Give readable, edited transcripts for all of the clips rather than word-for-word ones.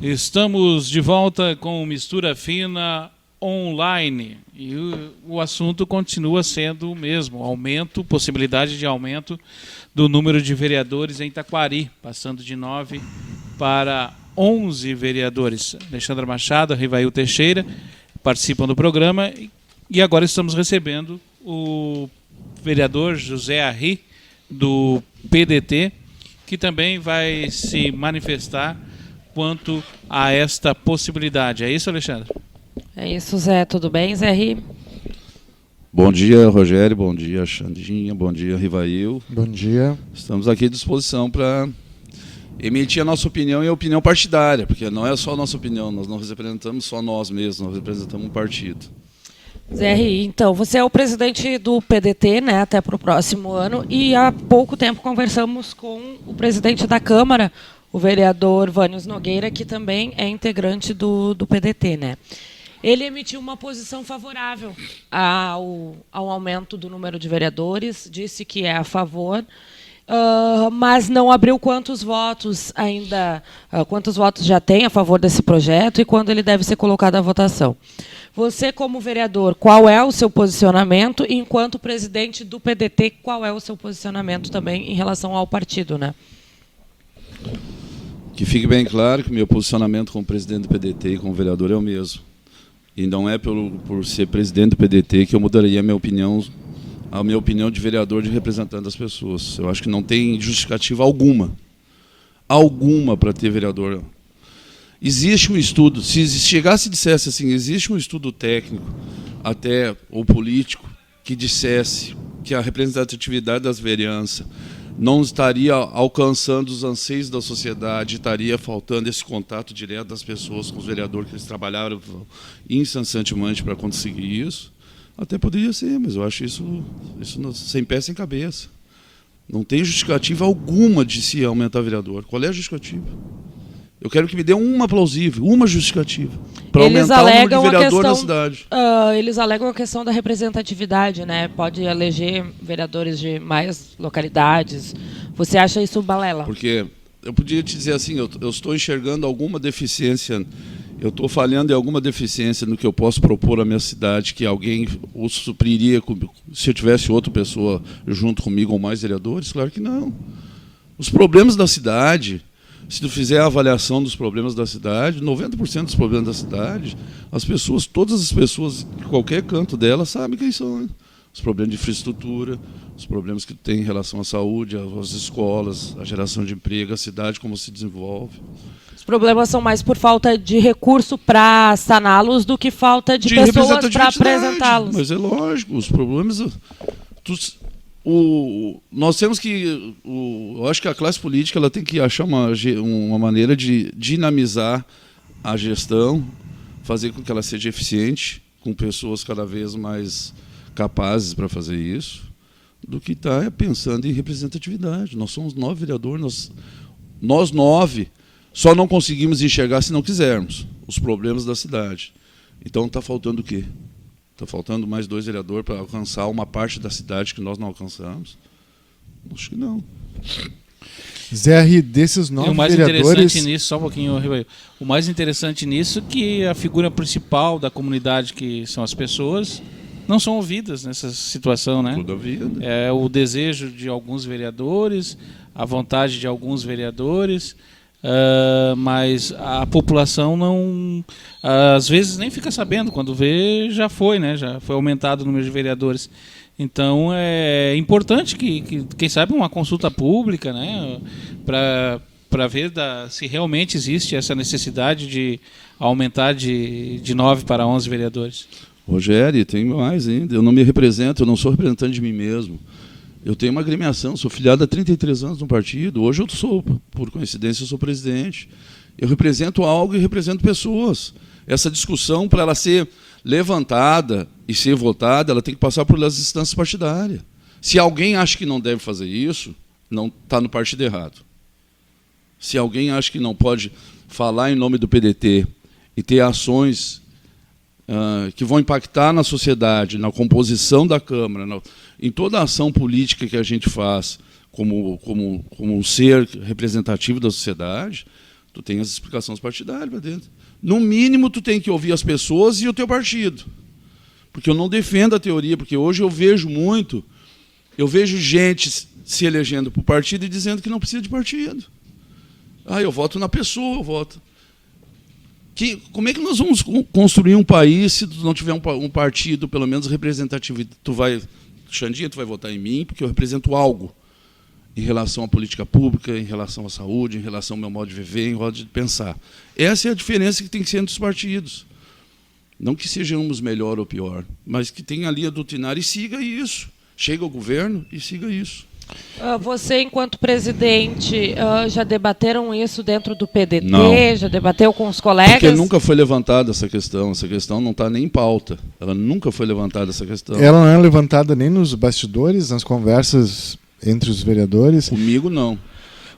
Estamos de volta com Mistura Fina online e o assunto continua sendo o mesmo, possibilidade de aumento do número de vereadores em Taquari, passando de 9 para 11 vereadores. Alexandra Machado, Rivail Teixeira participam do programa e agora estamos recebendo o vereador José Arri, do PDT, que também vai se manifestar quanto a esta possibilidade. É isso, Alexandre? É isso, Zé. Tudo bem, Zé Ri? Bom dia, Rogério. Bom dia, Xandinha. Bom dia, Rivail. Bom dia. Estamos aqui à disposição para emitir a nossa opinião e a opinião partidária, porque não é só a nossa opinião, nós não representamos só nós mesmos, nós representamos um partido. Zé Ri, então, você é o presidente do PDT, né, até para o próximo ano, e há pouco tempo conversamos com o presidente da Câmara, o vereador Vânios Nogueira, que também é integrante do PDT, né? Ele emitiu uma posição favorável ao aumento do número de vereadores, disse que é a favor, mas não abriu quantos votos já tem a favor desse projeto e quando ele deve ser colocado à votação. Você, como vereador, qual é o seu posicionamento? E, enquanto presidente do PDT, qual é o seu posicionamento também em relação ao partido, né? Que fique bem claro que o meu posicionamento como presidente do PDT e como vereador é o mesmo. E não é por ser presidente do PDT que eu mudaria a minha opinião de vereador, de representante das pessoas. Eu acho que não tem justificativa alguma para ter vereador. Existe um estudo, se chegasse e dissesse assim, existe um estudo técnico, até ou político, que dissesse que a representatividade das vereanças não estaria alcançando os anseios da sociedade, estaria faltando esse contato direto das pessoas com os vereadores, que eles trabalharam incessantemente para conseguir isso, até poderia ser, mas eu acho isso sem pé, sem cabeça. Não tem justificativa alguma de se aumentar vereador. Qual é a justificativa? Eu quero que me dê uma plausível, uma justificativa para aumentar o número de vereador na cidade. Eles alegam a questão da representatividade, né? Pode eleger vereadores de mais localidades. Você acha isso balela? Porque eu podia te dizer assim, eu estou enxergando alguma deficiência, eu estou falhando em alguma deficiência no que eu posso propor à minha cidade, que alguém o supriria se eu tivesse outra pessoa junto comigo ou mais vereadores? Claro que não. Os problemas da cidade... Se tu fizer a avaliação dos problemas da cidade, 90% dos problemas da cidade, todas as pessoas, de qualquer canto dela, sabem quem são. Né? Os problemas de infraestrutura, os problemas que tem em relação à saúde, às escolas, à geração de emprego, a cidade, como se desenvolve. Os problemas são mais por falta de recurso para saná-los do que falta de pessoas para apresentá-los. Mas é lógico, os problemas... Nós temos que... eu acho que a classe política ela tem que achar uma maneira de dinamizar a gestão, fazer com que ela seja eficiente, com pessoas cada vez mais capazes para fazer isso, do que estar pensando em representatividade. Nós somos 9 vereadores, nós 9 só não conseguimos enxergar se não quisermos os problemas da cidade. Então está faltando o quê? Está faltando mais 2 vereadores para alcançar uma parte da cidade que nós não alcançamos? Acho que não. Zé Ri, desses 9 vereadores... Interessante nisso, só um pouquinho, o mais interessante nisso é que a figura principal da comunidade, que são as pessoas, não são ouvidas nessa situação, né? Toda a vida. É o desejo de alguns vereadores, a vontade de alguns vereadores... mas a população não, às vezes nem fica sabendo, quando vê já foi, né? Já foi aumentado o número de vereadores. Então é importante que quem sabe uma consulta pública, né? Para ver se realmente existe essa necessidade de aumentar de 9 para 11 vereadores. Rogério, tem mais ainda, eu não me represento, eu não sou representante de mim mesmo. Eu tenho uma agremiação, sou filiado há 33 anos no partido. Hoje eu sou, por coincidência, eu sou presidente. Eu represento algo e represento pessoas. Essa discussão, para ela ser levantada e ser votada, ela tem que passar pelas instâncias partidárias. Se alguém acha que não deve fazer isso, não está no partido errado. Se alguém acha que não pode falar em nome do PDT e ter ações que vão impactar na sociedade, na composição da Câmara, em toda a ação política que a gente faz como um ser representativo da sociedade, Tu tem as explicações partidárias para dentro. No mínimo, tu tem que ouvir as pessoas e o teu partido. Porque eu não defendo a teoria, porque hoje eu vejo gente se elegendo para o partido e dizendo que não precisa de partido. Eu voto na pessoa, eu voto. Como é que nós vamos construir um país se tu não tiver um partido, pelo menos representativo? Xandinha, tu vai votar em mim porque eu represento algo em relação à política pública, em relação à saúde, em relação ao meu modo de viver, em modo de pensar. Essa é a diferença que tem que ser entre os partidos. Não que sejamos melhor ou pior, mas que tenha a linha doutrinária e siga isso. Chega ao governo e siga isso. Você, enquanto presidente, já debateram isso dentro do PDT? Não. Já debateu com os colegas? Porque nunca foi levantada essa questão. Essa questão não está nem em pauta. Ela nunca foi levantada, essa questão. Ela não é levantada nem nos bastidores, nas conversas entre os vereadores? Comigo, não.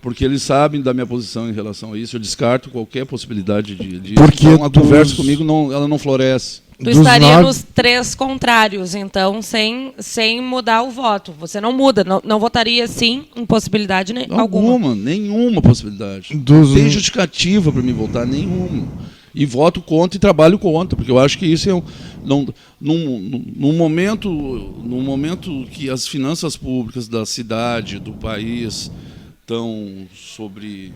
Porque eles sabem da minha posição em relação a isso. Eu descarto qualquer possibilidade de Porque então, a conversa comigo ela não floresce. Tu estaria nos 3 contrários, então, sem mudar o voto. Você não muda, não votaria sim em possibilidade alguma. Nenhuma possibilidade. Não tem justificativa para me votar, nenhuma. E voto contra e trabalho contra, porque eu acho que isso é num momento que as finanças públicas da cidade, do país, estão sobre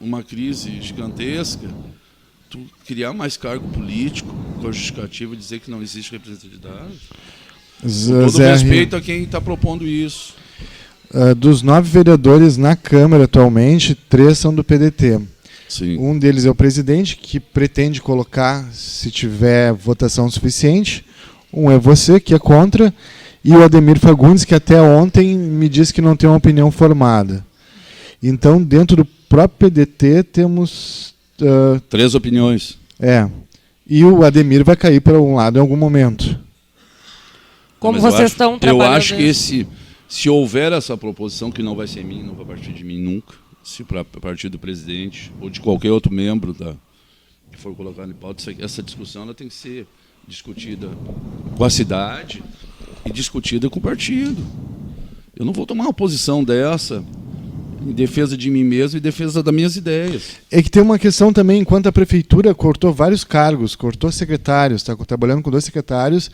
uma crise gigantesca. Tu criar mais cargo político com a justificativa e dizer que não existe representatividade. Com todo respeito a quem está propondo isso. Dos 9 vereadores na Câmara atualmente, 3 são do PDT. Sim. Um deles é o presidente, que pretende colocar, se tiver votação suficiente. Um é você, que é contra. E o Ademir Fagundes, que até ontem me disse que não tem uma opinião formada. Então, dentro do próprio PDT, temos... 3 opiniões. E o Ademir vai cair para um lado em algum momento. Como vocês estão trabalhando? Eu acho que se houver essa proposição, que não vai ser minha, não vai partir de mim nunca, se para partir do presidente ou de qualquer outro membro que for colocado em pauta, essa discussão ela tem que ser discutida com a cidade e discutida com o partido. Eu não vou tomar uma posição dessa em defesa de mim mesmo e defesa das minhas ideias. É que tem uma questão também, enquanto a prefeitura cortou vários cargos, cortou secretários, está trabalhando com 2 secretários,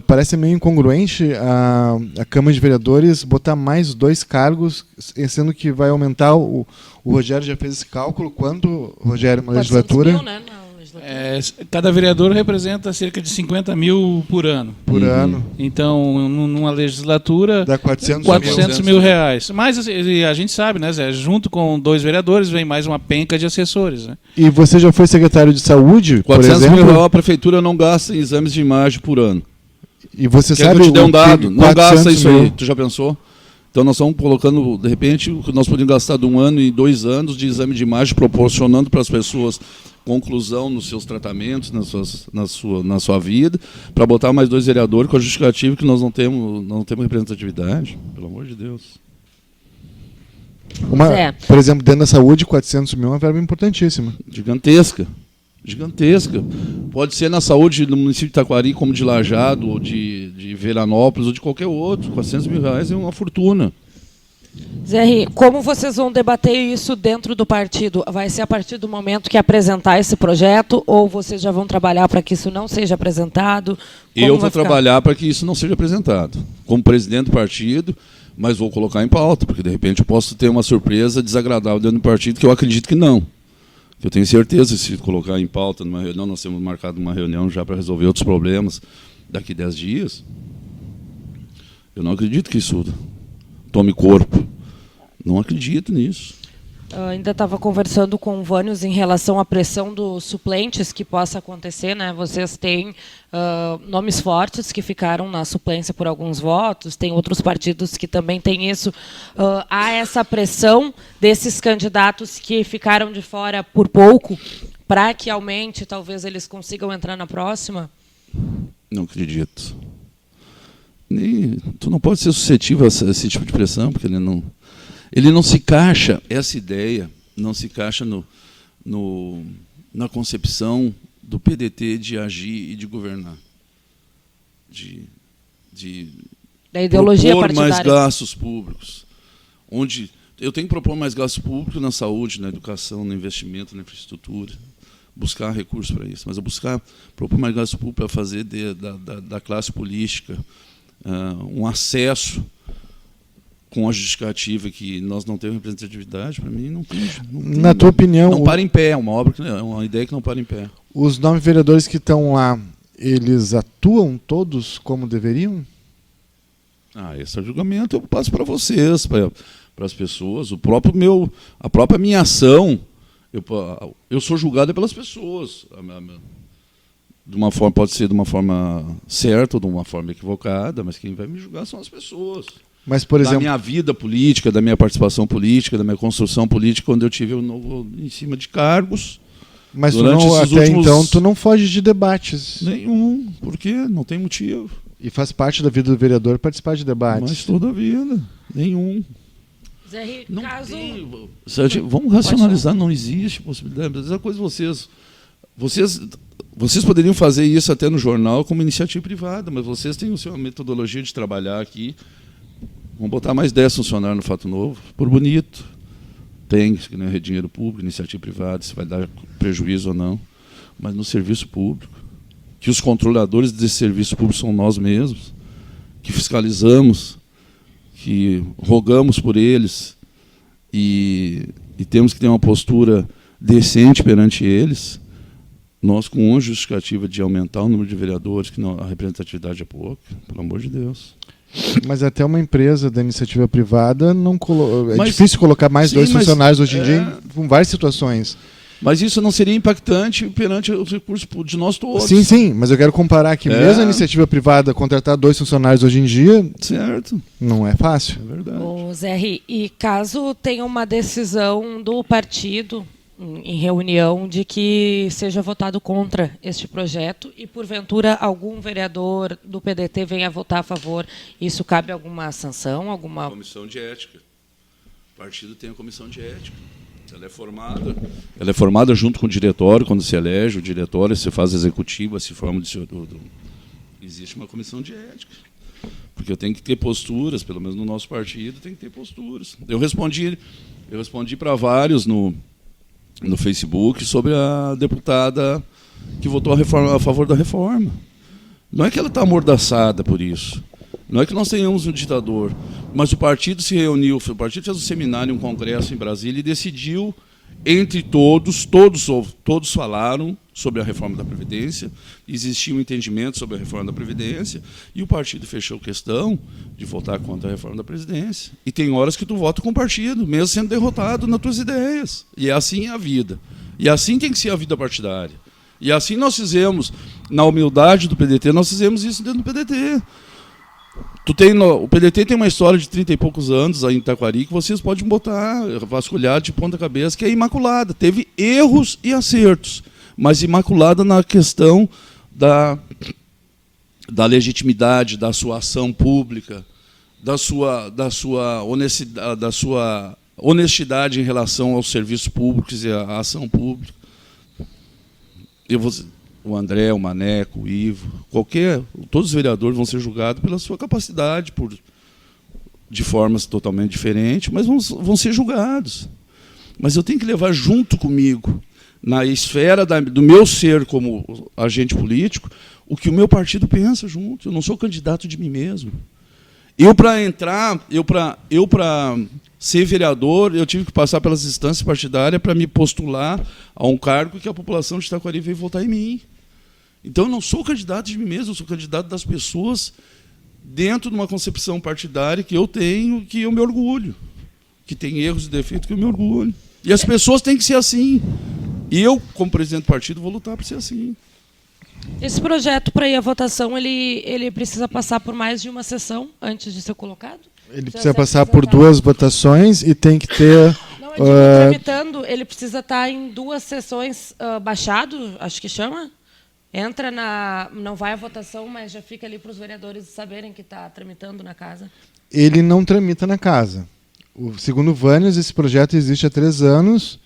parece meio incongruente a Câmara de Vereadores botar mais 2 cargos, sendo que vai aumentar, o Rogério já fez esse cálculo, quanto, Rogério, na legislatura? 400 mil, né? Cada vereador representa cerca de 50 mil por ano. Por ano. Então, numa legislatura, dá 400 mil reais. Mas a gente sabe, né, Zé? Junto com 2 vereadores, vem mais uma penca de assessores. Né? E você já foi secretário de saúde, 400 mil reais a prefeitura não gasta em exames de imagem por ano. E você Quer sabe que eu te dê um dado? Não gasta isso mil. aí. Tu já pensou? Então nós estamos colocando, de repente, o que nós podemos gastar de 1 ano e 2 anos de exame de imagem, proporcionando para as pessoas conclusão nos seus tratamentos, na sua vida, para botar mais 2 vereadores com a justificativa que nós não temos representatividade. Pelo amor de Deus. Por exemplo, dentro da saúde, 400 mil é uma verba importantíssima. Gigantesca. Pode ser na saúde no município de Taquari, como de Lajeado, ou de Veranópolis, ou de qualquer outro. 400 mil reais é uma fortuna. Zé, como vocês vão debater isso dentro do partido? Vai ser a partir do momento que apresentar esse projeto, ou vocês já vão trabalhar para que isso não seja apresentado? Eu vou trabalhar para que isso não seja apresentado. Como presidente do partido, mas vou colocar em pauta, porque de repente eu posso ter uma surpresa desagradável dentro do partido, que eu acredito que não. Eu tenho certeza, se colocar em pauta numa reunião, nós temos marcado uma reunião já para resolver outros problemas daqui 10 dias. Eu não acredito que isso tome corpo. Não acredito nisso. Ainda estava conversando com o Vânios em relação à pressão dos suplentes que possa acontecer, né? Vocês têm nomes fortes que ficaram na suplência por alguns votos, tem outros partidos que também têm isso. Há essa pressão desses candidatos que ficaram de fora por pouco para que aumente, talvez eles consigam entrar na próxima? Não acredito. Tu não pode ser suscetível a esse tipo de pressão, porque ele não se encaixa, essa ideia não se encaixa na concepção do PDT de agir e de governar. Da ideologia partidária. Mais gastos públicos, onde Eu tenho que propor mais gasto público na saúde, na educação, no investimento, na infraestrutura, buscar recursos para isso. Mas eu propor mais gasto público para fazer da classe política um acesso com a justificativa que nós não temos representatividade, para mim não tem. Na tua opinião, não para em pé, é uma ideia que não para em pé. Os 9 vereadores que estão lá, eles atuam todos como deveriam? Esse julgamento eu passo para vocês, para as pessoas. A própria minha ação, eu sou julgado pelas pessoas. De uma forma, pode ser de uma forma certa ou de uma forma equivocada, mas quem vai me julgar são as pessoas. Mas, por exemplo, da minha vida política, da minha participação política, da minha construção política, quando eu tive em cima de cargos. Mas então tu não foge de debates. Nenhum. Por quê? Não tem motivo. E faz parte da vida do vereador participar de debates. Mas toda a vida. Nenhum. Zé Henrique, não tem. Vamos racionalizar, não existe possibilidade. Mas a coisa vocês poderiam fazer isso até no jornal como iniciativa privada, mas vocês têm a sua metodologia de trabalhar aqui. Vamos botar mais 10 funcionários no Fato Novo, por bonito. Tem, que não é dinheiro público, iniciativa privada, se vai dar prejuízo ou não. Mas no serviço público, que os controladores desse serviço público são nós mesmos, que fiscalizamos, que rogamos por eles e temos que ter uma postura decente perante eles. Nós, com uma justificativa de aumentar o número de vereadores, que a representatividade é pouca, pelo amor de Deus. Mas até uma empresa da iniciativa privada é difícil colocar mais 2 funcionários hoje em dia em várias situações. Mas isso não seria impactante perante os recursos de nós todos. Sim, mas eu quero comparar que mesmo a iniciativa privada contratar 2 funcionários hoje em dia, certo, não é fácil. É verdade. Ô, Zé, e caso tenha uma decisão do partido em reunião de que seja votado contra este projeto e, porventura, algum vereador do PDT venha votar a favor, isso cabe alguma sanção? Comissão de ética. O partido tem a comissão de ética. Ela é formada junto com o diretório, quando se elege o diretório, se faz executiva, se forma existe uma comissão de ética. Porque eu tenho que ter posturas, pelo menos no nosso partido, tem que ter posturas. Eu respondi para vários no Facebook sobre a deputada que votou a favor da reforma. Não é que ela está amordaçada por isso. Não é que nós tenhamos um ditador. Mas o partido se reuniu, o partido fez um seminário, um congresso em Brasília e decidiu, entre todos falaram sobre a reforma da Previdência, existia um entendimento sobre a reforma da Previdência, e o partido fechou questão de votar contra a reforma da Previdência. E tem horas que tu vota com o partido, mesmo sendo derrotado nas tuas ideias. E é assim a vida. E assim tem que ser a vida partidária. E assim nós fizemos, na humildade do PDT, nós fizemos isso dentro do PDT. O PDT tem uma história de 30 e poucos anos aí em Taquari que vocês podem botar, vasculhar de ponta cabeça, que é imaculada. Teve erros e acertos, mas imaculada na questão da legitimidade, da sua ação pública, da sua honestidade em relação aos serviços públicos e à ação pública. O André, o Maneco, o Ivo, todos os vereadores vão ser julgados pela sua capacidade, de formas totalmente diferentes, mas vão ser julgados. Mas eu tenho que levar junto comigo, na esfera do meu ser como agente político, o que o meu partido pensa junto. Eu não sou candidato de mim mesmo. Para ser vereador, eu tive que passar pelas instâncias partidárias para me postular a um cargo que a população de Taquari veio votar em mim. Então, eu não sou candidato de mim mesmo, eu sou candidato das pessoas dentro de uma concepção partidária que eu tenho, que eu me orgulho, que tem erros e defeitos que eu me orgulho. E as pessoas têm que ser assim. E eu, como presidente do partido, vou lutar para ser assim. Esse projeto, para ir à votação, ele precisa passar por mais de uma sessão antes de ser colocado? Ele precisa passar por 2 votações e tem que ter... Não, eu digo, tramitando, ele precisa estar em 2 sessões baixado, acho que chama. Não vai à votação, mas já fica ali para os vereadores saberem que está tramitando na casa. Ele não tramita na casa. Segundo o Vânios, esse projeto existe há 3 anos,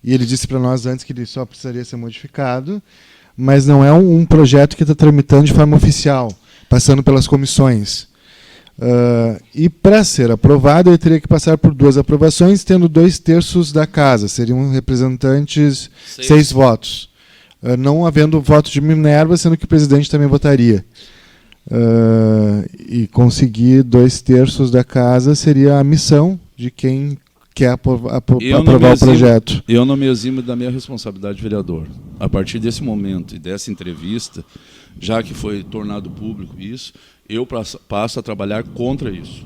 e ele disse para nós antes que ele só precisaria ser modificado, mas não é um projeto que está tramitando de forma oficial, passando pelas comissões. E para ser aprovado, ele teria que passar por 2 aprovações, tendo 2/3 da casa. Seriam representantes 6 votos. Não havendo voto de Minerva, sendo que o presidente também votaria. E conseguir 2/3 da casa seria a missão de quem quer aprovar o projeto. Eu não me eximo da minha responsabilidade de vereador. A partir desse momento e dessa entrevista, já que foi tornado público isso, eu passo a trabalhar contra isso.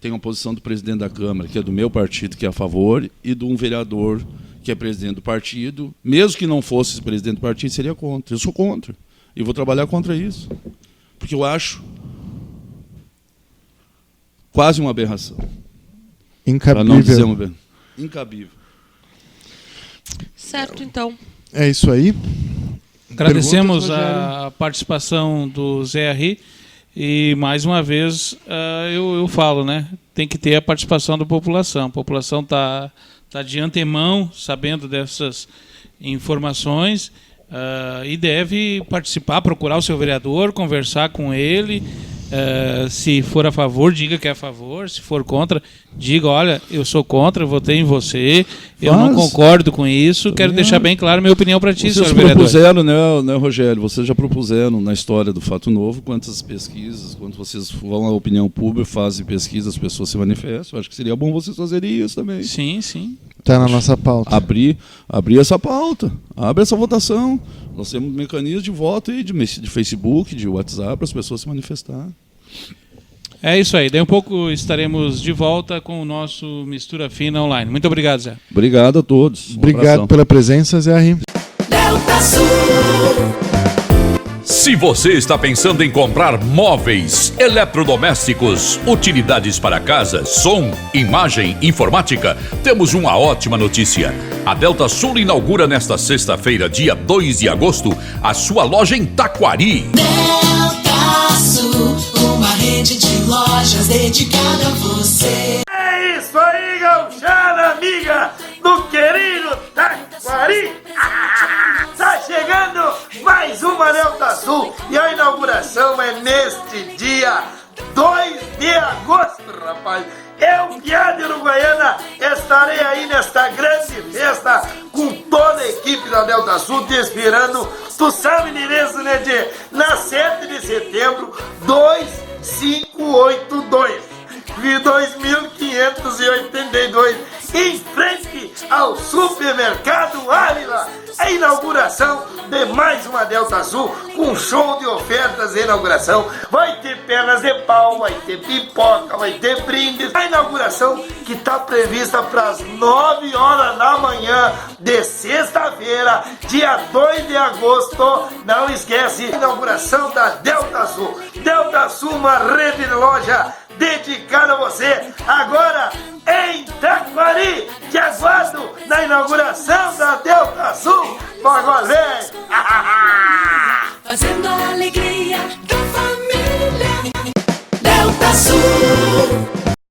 Tem uma posição do presidente da Câmara, que é do meu partido, que é a favor, e de um vereador, que é presidente do partido. Mesmo que não fosse presidente do partido, seria contra. Eu sou contra. E vou trabalhar contra isso. Porque eu acho quase uma aberração. Incabível. Para não dizer uma aberração. Incabível. Certo, então. É isso aí. Agradecemos Perguntas, a participação do Zé Arri e, mais uma vez, eu falo, né? Tem que ter a participação da população. A população está de antemão sabendo dessas informações e deve participar, procurar o seu vereador, conversar com ele. Se for a favor, diga que é a favor. Se for contra, diga, olha, eu sou contra, votei em você, eu não concordo com isso, quero deixar bem claro minha opinião para ti, senhor vereador. Vocês propuseram, né, Rogério? Vocês já propuseram na história do Fato Novo quantas pesquisas, quando vocês vão à opinião pública, fazem pesquisa, as pessoas se manifestam. Eu acho que seria bom vocês fazerem isso também. Sim, sim. Está na nossa pauta. Abrir essa pauta, abre essa votação. Nós temos mecanismos de voto aí, de Facebook, de WhatsApp, para as pessoas se manifestarem. É isso aí. Daí um pouco estaremos de volta com o nosso Mistura Fina Online. Muito obrigado, Zé. Obrigado a todos. Obrigado pela presença, Zé Arri. Delta Sul. Se você está pensando em comprar móveis, eletrodomésticos, utilidades para casa, som, imagem, informática, temos uma ótima notícia. A Delta Sul inaugura nesta sexta-feira, dia 2 de agosto, a sua loja em Taquari. Delta Sul, uma rede de lojas dedicada a você. É isso aí, gauchada amiga do querido Taquari. Tá chegando mais uma Delta Sul e a inauguração é neste dia 2 de agosto, rapaz. Eu, Piá de Uruguaiana, estarei aí nesta grande festa com toda a equipe da Delta Sul te esperando. Tu sabe disso, né, Tchê? Na 7 de setembro, 2582 de 2582, em frente ao supermercado Ávila. A inauguração de mais uma Delta Sul com show de ofertas de inauguração. Vai ter pernas de pau, vai ter pipoca, vai ter brindes. A inauguração que está prevista para as 9 horas da manhã de sexta-feira, dia 2 de agosto. Não esquece, a inauguração da Delta Sul. Delta Sul, uma rede de loja dedicado a você, agora em Taquari. Te aguardo na inauguração da Delta Sul. Bagulho!